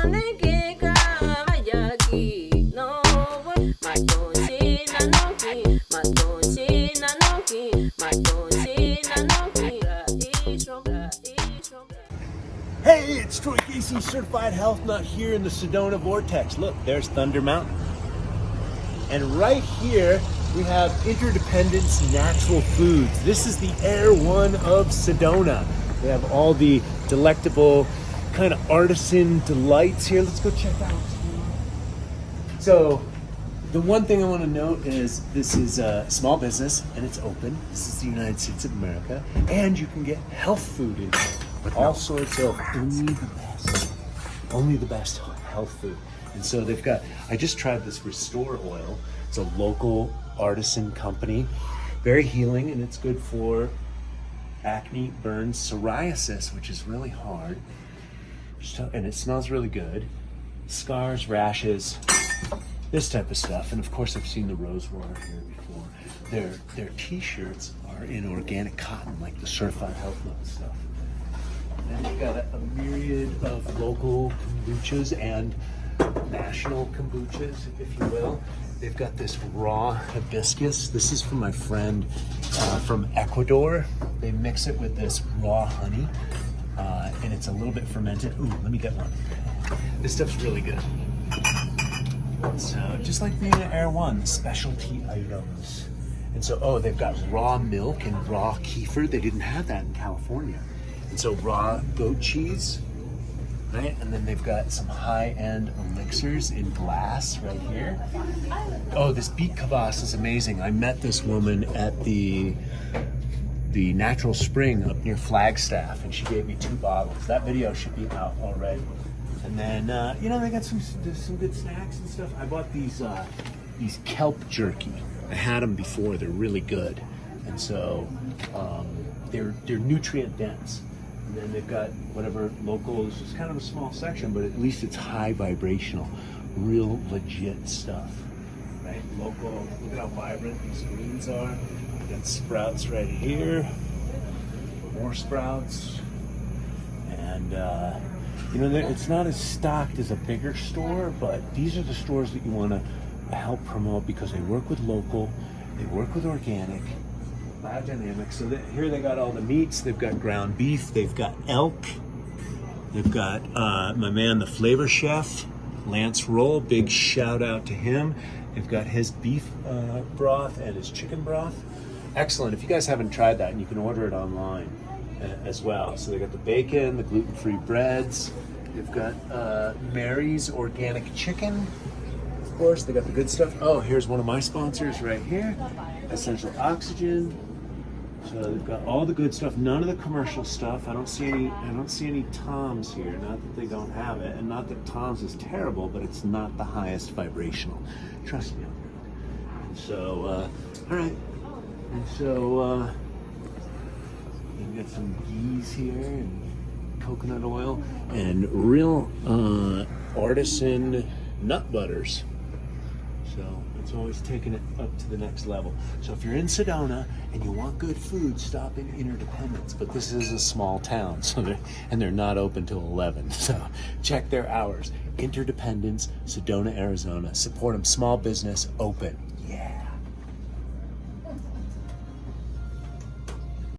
Hey, it's Troy Casey, Certified Health Nut here in the Sedona Vortex. Look, there's Thunder Mountain. And right here, we have Interdependence Natural Foods. This is the Air One of Sedona. They have all the delectable kind of artisan delights here. Let's go check out. So, the one thing I want to note is this is a small business and it's open. This is the United States of America. And you can get health food in here. All sorts of only the best health food. And so they've got, I just tried this Restore oil. It's a local artisan company, very healing, and it's good for acne, burns, psoriasis, which is really hard. And it smells really good. Scars, rashes, this type of stuff. And of course I've seen the rose water here before. Their t-shirts are in organic cotton, like the Certified Health Nut stuff. And they've got a myriad of local kombuchas and national kombuchas, if you will. They've got this raw hibiscus. This is from my friend from Ecuador. They mix it with this raw honey, and it's a little bit fermented. Ooh, let me get one. This stuff's really good. So just like being an Air One, specialty items. And so, they've got raw milk and raw kefir. They didn't have that in California. And so raw goat cheese, right? And then they've got some high-end elixirs in glass right here. Oh, this beet kvass is amazing. I met this woman at the natural spring up near Flagstaff, and she gave me 2 bottles. That video should be out already. And then, they got some good snacks and stuff. I bought these kelp jerky. I had them before. They're really good. And so they're nutrient dense. And then they've got whatever local, it's just kind of a small section, but at least it's high vibrational, real legit stuff, right? Local, look at how vibrant these greens are. We've got sprouts right here, more sprouts. And, it's not as stocked as a bigger store, but these are the stores that you want to help promote because they work with local, they work with organic, biodynamic. So here they got all the meats. They've got ground beef. They've got elk. They've got my man, the flavor chef, Lance Roll. Big shout out to him. They've got his beef broth and his chicken broth. Excellent. If you guys haven't tried that, and you can order it online as well. So they got the bacon, the gluten-free breads. They've got Mary's organic chicken. Of course, they got the good stuff. Oh, here's one of my sponsors right here, Essential Oxygen. So they've got all the good stuff, none of the commercial stuff. I don't see any Tom's here. Not that they don't have it, and not that Tom's is terrible, but it's not the highest vibrational. Trust me. And so, all right. And so you've got some ghees here and coconut oil and real artisan nut butters. So it's always taking it up to the next level. So if you're in Sedona and you want good food, stop in Interdependence. But this is a small town, so they're not open till 11. So check their hours. Interdependence, Sedona, Arizona. Support them. Small business, open.